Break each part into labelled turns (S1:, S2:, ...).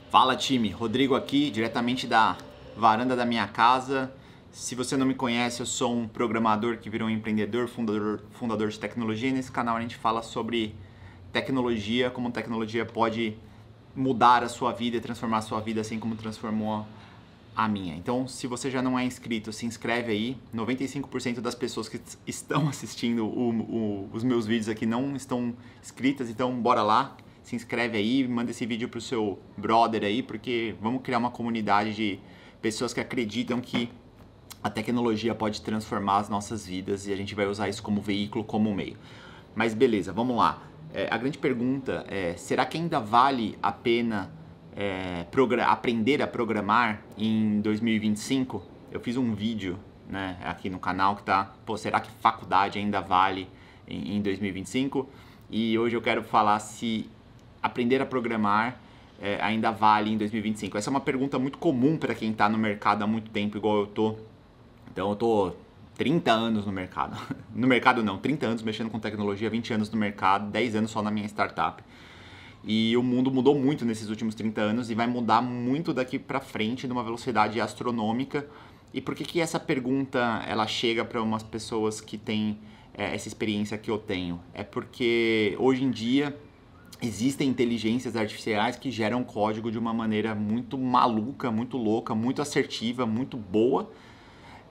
S1: Fala time, Rodrigo aqui, diretamente da varanda da minha casa. Se você não me conhece, eu sou um programador que virou um empreendedor, fundador de tecnologia. E nesse canal a gente fala sobre tecnologia, como tecnologia pode mudar a sua vida e transformar a sua vida assim como transformou a minha. Então, se você já não é inscrito, se inscreve aí. 95% das pessoas que estão assistindo os meus vídeos aqui não estão inscritas, então bora lá. Se inscreve aí, manda esse vídeo pro seu brother aí, porque vamos criar uma comunidade de pessoas que acreditam que a tecnologia pode transformar as nossas vidas e a gente vai usar isso como veículo, como meio. Mas beleza, vamos lá. A grande pergunta é, será que ainda vale a pena aprender a programar em 2025? Eu fiz um vídeo, né, aqui no canal que tá, será que faculdade ainda vale em 2025? E hoje eu quero falar se aprender a programar ainda vale em 2025. Essa é uma pergunta muito comum para quem está no mercado há muito tempo, igual eu tô. Então eu tô 30 anos no mercado. No mercado não, 30 anos mexendo com tecnologia, 20 anos no mercado, 10 anos só na minha startup. E o mundo mudou muito nesses últimos 30 anos e vai mudar muito daqui para frente numa velocidade astronômica. E por que essa pergunta ela chega para umas pessoas que têm essa experiência que eu tenho? É porque hoje em dia existem inteligências artificiais que geram código de uma maneira muito maluca, muito louca, muito assertiva, muito boa.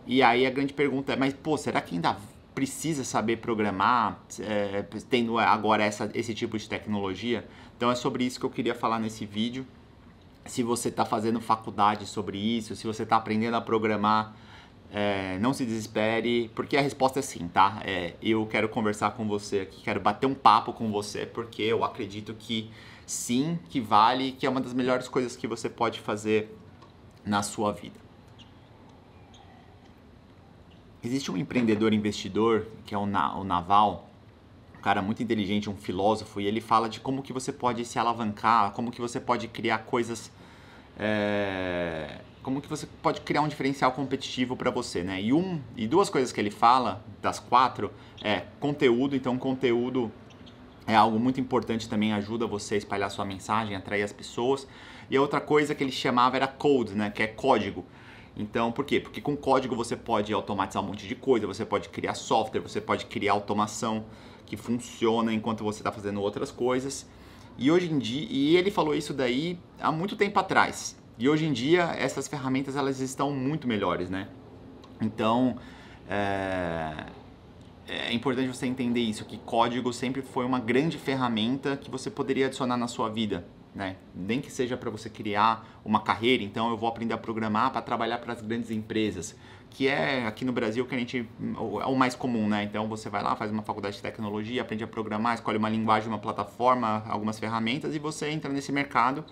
S1: E aí a grande pergunta é, mas será que ainda precisa saber programar tendo agora esse tipo de tecnologia? Então é sobre isso que eu queria falar nesse vídeo. Se você está fazendo faculdade sobre isso, se você está aprendendo a programar, não se desespere, porque a resposta é sim, tá? Eu quero conversar com você aqui, quero bater um papo com você, porque eu acredito que sim, que vale, que é uma das melhores coisas que você pode fazer na sua vida. Existe um empreendedor investidor, que é o Naval, um cara muito inteligente, um filósofo, e ele fala de como que você pode se alavancar, como que você pode criar coisas... como que você pode criar um diferencial competitivo para você, né? E duas coisas que ele fala, das 4, é conteúdo. Então, conteúdo é algo muito importante também, ajuda você a espalhar sua mensagem, atrair as pessoas. E a outra coisa que ele chamava era code, né? Que é código. Então, por quê? Porque com código você pode automatizar um monte de coisa, você pode criar software, você pode criar automação que funciona enquanto você está fazendo outras coisas. E hoje em dia, e ele falou isso daí há muito tempo atrás. E hoje em dia essas ferramentas elas estão muito melhores, né? Então é importante você entender isso, que código sempre foi uma grande ferramenta que você poderia adicionar na sua vida, né? Nem que seja para você criar uma carreira. Então eu vou aprender a programar para trabalhar para as grandes empresas, que é aqui no Brasil que a gente é o mais comum, né? Então você vai lá, faz uma faculdade de tecnologia, aprende a programar, escolhe uma linguagem, uma plataforma, algumas ferramentas e você entra nesse mercado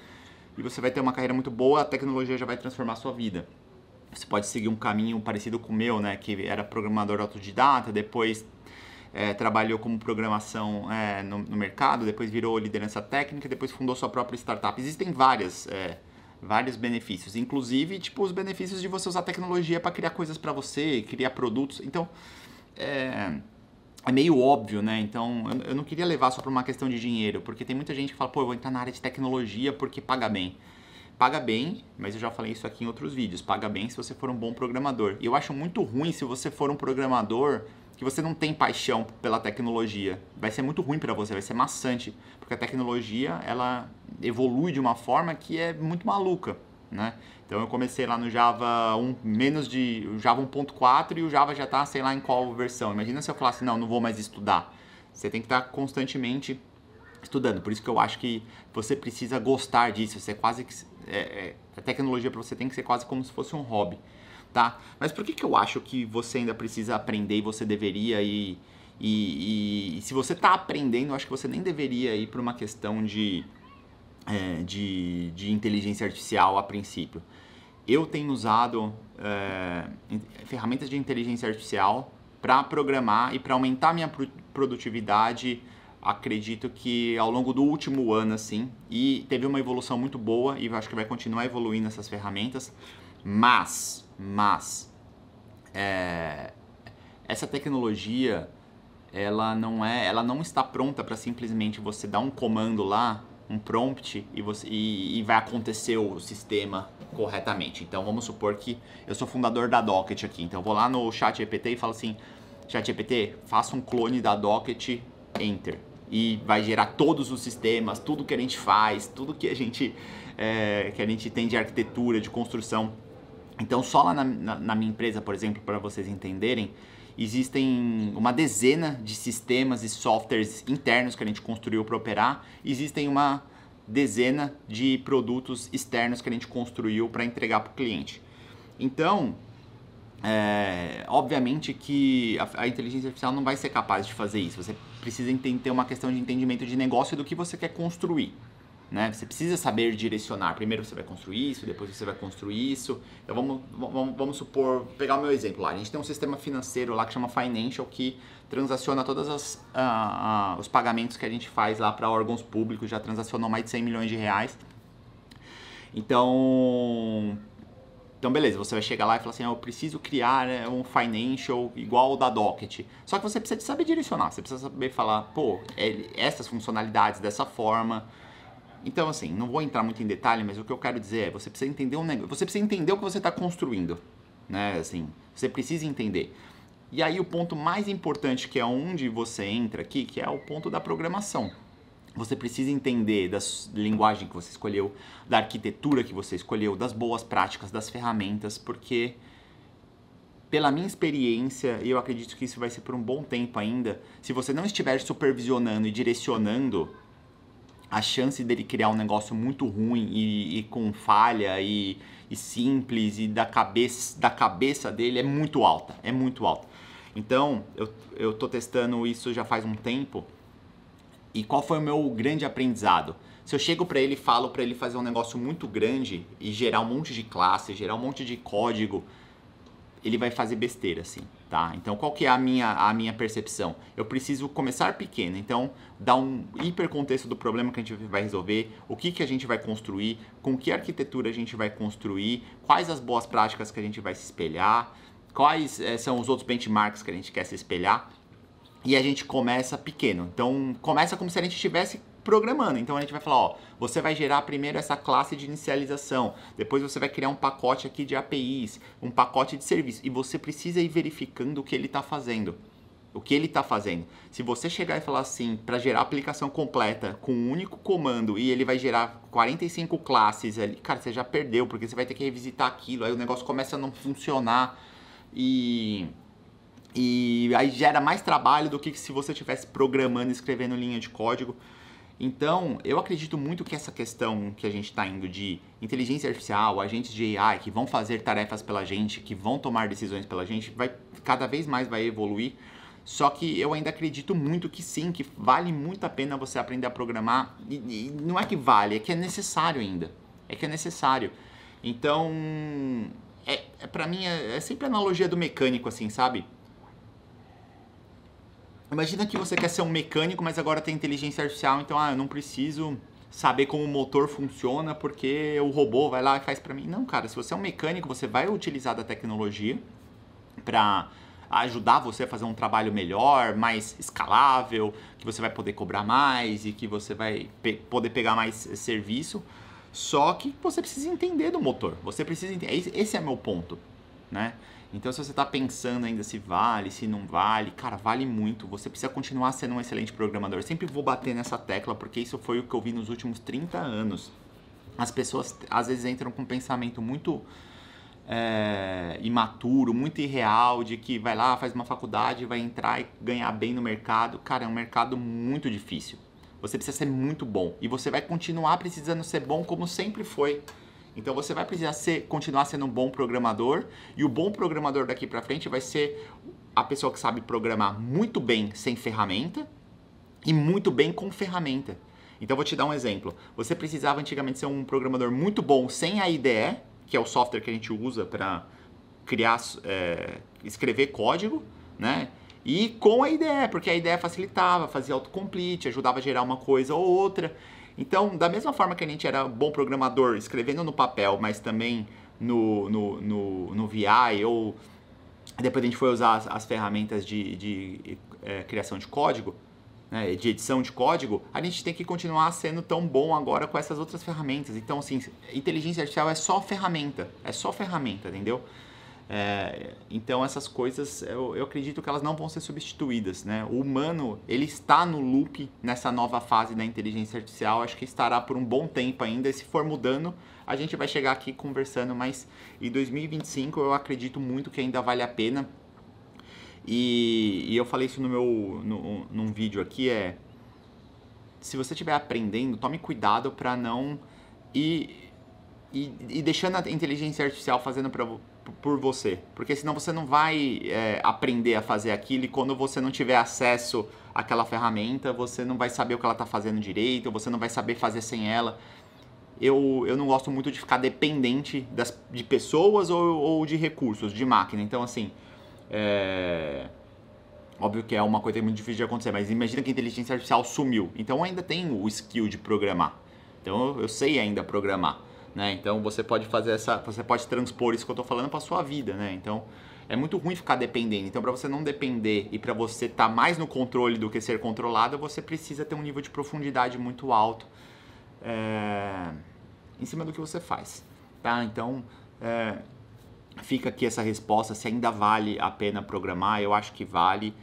S1: e você vai ter uma carreira muito boa, a tecnologia já vai transformar a sua vida. Você pode seguir um caminho parecido com o meu, né? Que era programador autodidata, depois trabalhou como programação no mercado, depois virou liderança técnica, depois fundou sua própria startup. Existem vários benefícios, inclusive tipo os benefícios de você usar tecnologia para criar coisas para você, criar produtos. Então é meio óbvio, né? Então eu não queria levar só para uma questão de dinheiro, porque tem muita gente que fala, eu vou entrar na área de tecnologia porque paga bem. Paga bem, mas eu já falei isso aqui em outros vídeos, paga bem se você for um bom programador. E eu acho muito ruim se você for um programador que você não tem paixão pela tecnologia. Vai ser muito ruim para você, vai ser maçante, porque a tecnologia ela evolui de uma forma que é muito maluca, né? Então eu comecei lá no Java 1, Java 1.4 e o Java já está, sei lá em qual versão. Imagina se eu falasse, não vou mais estudar. Você tem que estar constantemente estudando. Por isso que eu acho que você precisa gostar disso. Você quase que a tecnologia para você tem que ser quase como se fosse um hobby, tá? Mas por que eu acho que você ainda precisa aprender e você deveria e se você está aprendendo, eu acho que você nem deveria ir para uma questão de inteligência artificial a princípio. Eu tenho usado ferramentas de inteligência artificial para programar e para aumentar minha produtividade. Acredito que ao longo do último ano, assim, e teve uma evolução muito boa e eu acho que vai continuar evoluindo essas ferramentas, mas essa tecnologia ela não está pronta para simplesmente você dar um comando lá um prompt e vai acontecer o sistema corretamente. Então vamos supor que eu sou fundador da Docket aqui, então eu vou lá no ChatGPT e falo assim, ChatGPT, faça um clone da Docket, Enter, e vai gerar todos os sistemas, tudo que a gente faz, tudo que a gente tem de arquitetura, de construção. Então só lá na minha empresa, por exemplo, para vocês entenderem, existem uma dezena de sistemas e softwares internos que a gente construiu para operar. Existem uma dezena de produtos externos que a gente construiu para entregar para o cliente. Então, obviamente que a inteligência artificial não vai ser capaz de fazer isso. Você precisa ter uma questão de entendimento de negócio e do que você quer construir. Né? Você precisa saber direcionar. Primeiro você vai construir isso, depois você vai construir isso. Então vamos supor, pegar o meu exemplo lá. A gente tem um sistema financeiro lá que chama Financial, que transaciona todos os pagamentos que a gente faz lá para órgãos públicos. Já transacionou mais de 100 milhões de reais. Então beleza, você vai chegar lá e falar assim, eu preciso criar um Financial igual ao da Docket. Só que você precisa saber direcionar. Você precisa saber falar, pô, essas funcionalidades dessa forma. Então, assim, não vou entrar muito em detalhe, mas o que eu quero dizer é, você precisa entender você precisa entender o que você está construindo, né? Assim, você precisa entender. E aí o ponto mais importante, que é onde você entra aqui, que é o ponto da programação. Você precisa entender da linguagem que você escolheu, da arquitetura que você escolheu, das boas práticas, das ferramentas, porque pela minha experiência, e eu acredito que isso vai ser por um bom tempo ainda, se você não estiver supervisionando e direcionando, a chance dele criar um negócio muito ruim e com falha e simples e da cabeça dele é muito alta, Então, eu tô testando isso já faz um tempo. E qual foi o meu grande aprendizado? Se eu chego para ele e falo para ele fazer um negócio muito grande e gerar um monte de classe, gerar um monte de código, ele vai fazer besteira, assim, tá? Então, qual que é a minha percepção? Eu preciso começar pequeno, então, dar um hipercontexto do problema que a gente vai resolver, o que a gente vai construir, com que arquitetura a gente vai construir, quais as boas práticas que a gente vai se espelhar, quais são os outros benchmarks que a gente quer se espelhar, e a gente começa pequeno. Então, começa como se a gente estivesse programando. Então a gente vai falar, ó, você vai gerar primeiro essa classe de inicialização, depois você vai criar um pacote aqui de APIs, um pacote de serviço, e você precisa ir verificando o que ele está fazendo. O que ele está fazendo. Se você chegar e falar assim, para gerar a aplicação completa com um único comando e ele vai gerar 45 classes ali, cara, você já perdeu, porque você vai ter que revisitar aquilo, aí o negócio começa a não funcionar e aí gera mais trabalho do que se você estivesse programando, escrevendo linha de código. Então, eu acredito muito que essa questão que a gente está indo de inteligência artificial, agentes de AI que vão fazer tarefas pela gente, que vão tomar decisões pela gente, cada vez mais vai evoluir. Só que eu ainda acredito muito que sim, que vale muito a pena você aprender a programar. E não é que vale, é que é necessário ainda. É que é necessário. Então, pra mim, é sempre a analogia do mecânico, assim, sabe? Imagina que você quer ser um mecânico, mas agora tem inteligência artificial, então eu não preciso saber como o motor funciona porque o robô vai lá e faz pra mim. Não, cara, se você é um mecânico, você vai utilizar da tecnologia pra ajudar você a fazer um trabalho melhor, mais escalável, que você vai poder cobrar mais e que você vai poder pegar mais serviço. Só que você precisa entender do motor, você precisa entender. Esse é meu ponto, né? Então, se você está pensando ainda se vale, se não vale, cara, vale muito. Você precisa continuar sendo um excelente programador. Eu sempre vou bater nessa tecla, porque isso foi o que eu vi nos últimos 30 anos. As pessoas, às vezes, entram com um pensamento muito imaturo, muito irreal, de que vai lá, faz uma faculdade, vai entrar e ganhar bem no mercado. Cara, é um mercado muito difícil. Você precisa ser muito bom. E você vai continuar precisando ser bom como sempre foi. Então você vai precisar continuar sendo um bom programador, e o bom programador daqui pra frente vai ser a pessoa que sabe programar muito bem sem ferramenta e muito bem com ferramenta. Então eu vou te dar um exemplo. Você precisava antigamente ser um programador muito bom sem a IDE, que é o software que a gente usa para criar, escrever código, né? E com a IDE, porque a IDE facilitava, fazia autocomplete, ajudava a gerar uma coisa ou outra. Então, da mesma forma que a gente era bom programador escrevendo no papel, mas também no VI, ou depois a gente foi usar as ferramentas de criação de código, né, de edição de código, a gente tem que continuar sendo tão bom agora com essas outras ferramentas. Então, assim, inteligência artificial é só ferramenta, entendeu? Então essas coisas eu acredito que elas não vão ser substituídas, né? O humano, ele está no loop nessa nova fase da inteligência artificial, acho que estará por um bom tempo ainda, e se for mudando a gente vai chegar aqui conversando, mas em 2025 eu acredito muito que ainda vale a pena. E eu falei isso num vídeo aqui, se você estiver aprendendo, tome cuidado para não ir deixando a inteligência artificial fazendo por você, porque senão você não vai aprender a fazer aquilo, e quando você não tiver acesso àquela ferramenta, você não vai saber o que ela está fazendo direito, ou você não vai saber fazer sem ela. Eu não gosto muito de ficar dependente de pessoas ou de recursos, de máquina. Então, assim, óbvio que é uma coisa muito difícil de acontecer, mas imagina que a inteligência artificial sumiu. Então, eu ainda tenho o skill de programar. Então, eu sei ainda programar. Né? Então você pode você pode transpor isso que eu estou falando para sua vida, né? Então é muito ruim ficar dependendo. Então, para você não depender e para você estar mais no controle do que ser controlado, você precisa ter um nível de profundidade muito alto em cima do que você faz, tá? Então fica aqui essa resposta, se ainda vale a pena programar. Eu acho que vale.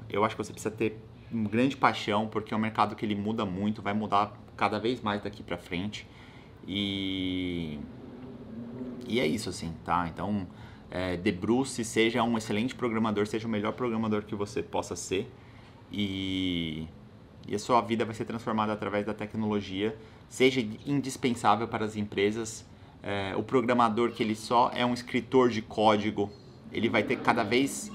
S1: Eu acho que você precisa ter uma grande paixão, porque é um mercado que ele muda muito, vai mudar cada vez mais daqui para frente. E é isso, assim, tá? Então, debruce, seja um excelente programador, seja o melhor programador que você possa ser, e a sua vida vai ser transformada através da tecnologia. Seja indispensável para as empresas. O programador que ele só é um escritor de código, ele vai ter cada vez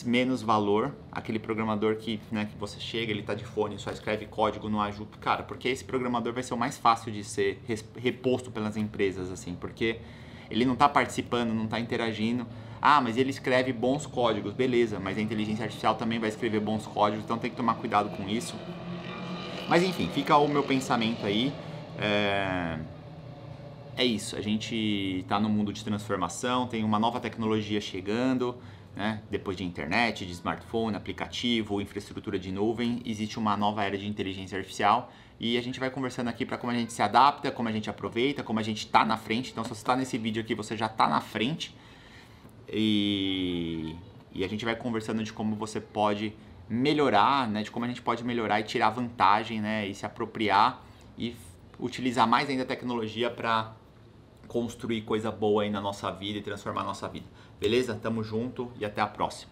S1: menos valor. Aquele programador que você chega, ele tá de fone, só escreve código, não ajuda, cara, porque esse programador vai ser o mais fácil de ser reposto pelas empresas, assim, porque ele não tá participando, não tá interagindo. Mas ele escreve bons códigos, beleza, mas a inteligência artificial também vai escrever bons códigos, então tem que tomar cuidado com isso. Mas enfim, fica o meu pensamento aí. É isso, a gente tá num mundo de transformação, tem uma nova tecnologia chegando, né? Depois de internet, de smartphone, aplicativo, infraestrutura de nuvem, existe uma nova era de inteligência artificial, e a gente vai conversando aqui para como a gente se adapta, como a gente aproveita, como a gente está na frente. Então, se você está nesse vídeo aqui, você já está na frente, e a gente vai conversando de como você pode melhorar, né? De como a gente pode melhorar e tirar vantagem, né? E se apropriar e utilizar mais ainda a tecnologia para construir coisa boa aí na nossa vida e transformar a nossa vida. Beleza? Tamo junto e até a próxima.